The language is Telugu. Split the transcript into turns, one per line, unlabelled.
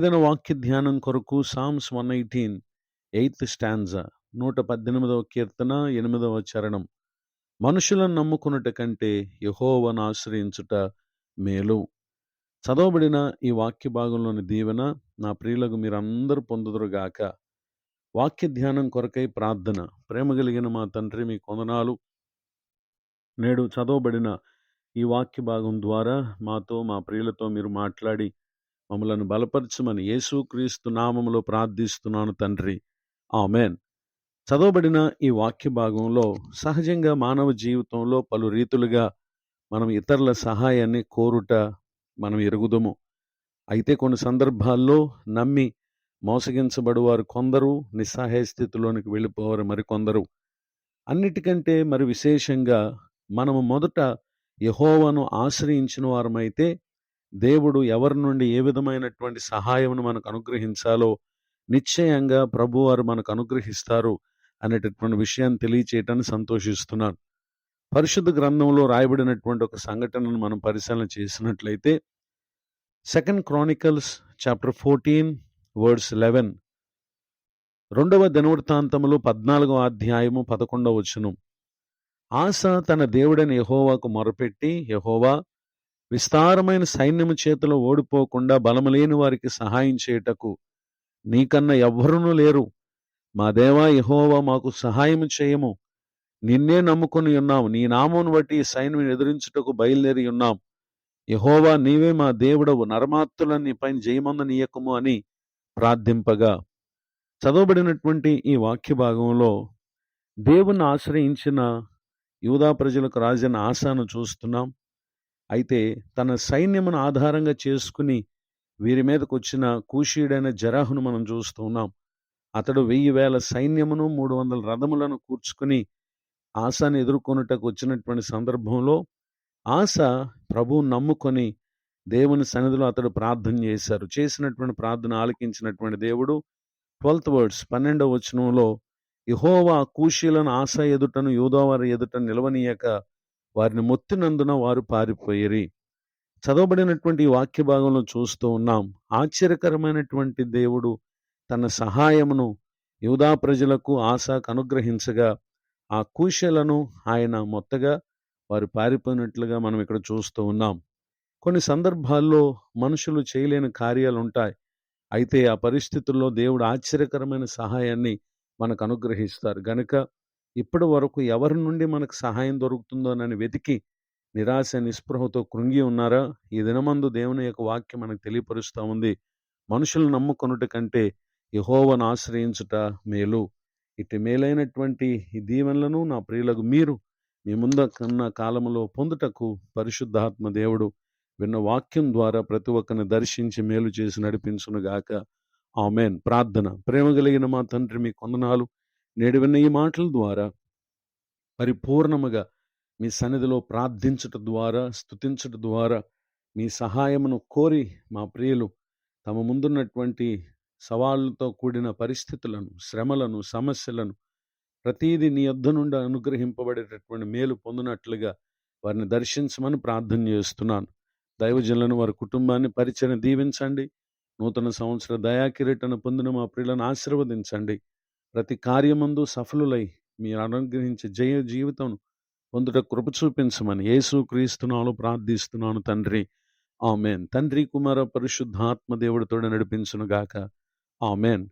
ఏదైనా వాక్య ధ్యానం కొరకు సామ్స్ 118 ఎయిత్ స్టాంజా 118వ కీర్తన 8వ చరణం. మనుషులను నమ్ముకున్నట కంటే యెహోవాను ఆశ్రయించుట మేలు. చదవబడిన ఈ వాక్య భాగంలోని దీవెన నా ప్రియులకు మీరందరూ పొందుదురుగాక. వాక్య ధ్యానం కొరకై ప్రార్థన. ప్రేమ కలిగిన మా తండ్రి, మీ కొందనాలు. నేడు చదవబడిన ఈ వాక్య భాగం ద్వారా మాతో, మా ప్రియులతో మీరు మాట్లాడి మమ్మలను బలపరచమని యేసుక్రీస్తు నామములో ప్రార్థిస్తున్నాను తండ్రి. ఆమెన్. చదవబడిన ఈ వాక్య భాగంలో సహజంగా మానవ జీవితంలో పలు రీతులుగా మనం ఇతరుల సహాయాన్ని కోరుట మనం ఎరుగుదము. అయితే కొన్ని సందర్భాల్లో నమ్మి మోసగించబడువారు కొందరు, నిస్సహాయ స్థితిలోనికి వెళ్ళిపోవారు మరికొందరు. అన్నిటికంటే మరి విశేషంగా మనము మొదట యెహోవాను ఆశ్రయించిన వారమైతే దేవుడు ఎవరి నుండి ఏ విధమైనటువంటి సహాయమును మనకు అనుగ్రహించాలో నిశ్చయంగా ప్రభువారు మనకు అనుగ్రహిస్తారు అనేటటువంటి విషయాన్ని తెలియచేయటాన్ని సంతోషిస్తున్నాను. పరిశుద్ధ గ్రంథంలో రాయబడినటువంటి ఒక సంఘటనను మనం పరిశీలన చేసినట్లయితే 2 Chronicles chapter 14 verse 11, 2వ దినవృత్తాంతములు 14వ అధ్యాయము 11వ వచనం. ఆస తన దేవుడైన యెహోవాకు మొరపెట్టి, యెహోవా, విస్తారమైన సైన్యము చేతిలో ఓడిపోకుండా బలము లేని వారికి సహాయం చేయుటకు నీకన్నా ఎవ్వరునూ లేరు. మా దేవా యెహోవా, మాకు సహాయం చేయము. నిన్నే నమ్ముకొని ఉన్నాం. నీ నామమును బట్టి ఈ సైన్యం ఎదిరించుటకు బయలుదేరి ఉన్నాం. యెహోవా, నీవే మా దేవుడవు. నరమాత్తులను నీ పైన జయమందనీయకము అని ప్రార్థింపగా, చదవబడినటువంటి ఈ వాక్య భాగంలో దేవుని ఆశ్రయించిన యూదా ప్రజలకు రాజైన ఆసాను చూస్తున్నాం. అయితే తన సైన్యమును ఆధారంగా చేసుకుని వీరి మీదకు వచ్చిన కూషీయుడైన జరాహును మనం చూస్తూ ఉన్నాం. అతడు 1000 సైన్యమును 300 రథములను కూర్చుకుని ఆసాను ఎదుర్కొనుటకు వచ్చినటువంటి సందర్భంలో ఆస ప్రభువును నమ్ముకొని దేవుని సన్నిధిలో అతడు ప్రార్థన చేశారు. చేసినటువంటి ప్రార్థన ఆలకించినటువంటి దేవుడు 12th verse 12వ వచనంలో, యెహోవా కూషీలను ఆస ఎదుటను యూదావారి ఎదుట నిలవనీయక వారిని మొత్తినందున వారు పారిపోయిరి. చదవబడినటువంటి ఈ వాక్య భాగంలో చూస్తూ ఉన్నాం. ఆశ్చర్యకరమైనటువంటి దేవుడు తన సహాయమును యూదా ప్రజలకు ఆసాకు అనుగ్రహించగా ఆ కూషీలను ఆయన మొత్తగా వారు పారిపోయినట్లుగా మనం ఇక్కడ చూస్తూ ఉన్నాం. కొన్ని సందర్భాల్లో మనుషులు చేయలేని కార్యాలు ఉంటాయి. అయితే ఆ పరిస్థితుల్లో దేవుడు ఆశ్చర్యకరమైన సహాయాన్ని మనకు అనుగ్రహిస్తారు. గనుక ఇప్పటి వరకు ఎవరి నుండి మనకు సహాయం దొరుకుతుందోనని వెతికి నిరాశ నిస్పృహతో కృంగి ఉన్నారా? ఈ దినమందు దేవుని యొక్క వాక్యం మనకు తెలియపరుస్తూ ఉంది. మనుషులు నమ్ముకొనుట కంటే యెహోవాను ఆశ్రయించుట మేలు. ఇటు మేలైనటువంటి ఈ దీవెనలను నా ప్రియులకు మీరు మీ ముందున్న కాలములో పొందుటకు పరిశుద్ధాత్మ దేవుడు విన్న వాక్యం ద్వారా ప్రతి ఒక్కరిని దర్శించి మేలు చేసి నడిపించునుగాక. ఆమెన్. ప్రార్థన. ప్రేమ కలిగిన మా తండ్రి, మీ కొందనాలు. నేడు విన్న ఈ మాటల ద్వారా పరిపూర్ణముగా మీ సన్నిధిలో ప్రార్థించుట ద్వారా, స్తుతించుట ద్వారా మీ సహాయమును కోరి మా ప్రియులు తమ ముందున్నటువంటి సవాళ్ళతో కూడిన పరిస్థితులను, శ్రమలను, సమస్యలను ప్రతీది నీ యొద్ద నుండి అనుగ్రహింపబడేటటువంటి మేలు పొందినట్లుగా వారిని దర్శించమని ప్రార్థన చేస్తున్నాను. దైవజనులను, వారి కుటుంబాన్ని, పరిచయం దీవించండి. నూతన సంవత్సర దయాకిరీటను పొందిన మా ప్రియులను ఆశీర్వదించండి. ప్రతి కార్యమందు సఫలులై మీరు అనుగ్రహించే జయ జీవితం పొందుట కృప చూపించమని యేసుక్రీస్తునామములో ప్రార్థిస్తున్నాను తండ్రి. ఆమెన్. తండ్రి, కుమార, పరిశుద్ధాత్మ దేవుడితో నడిపించునుగాక. ఆమెన్.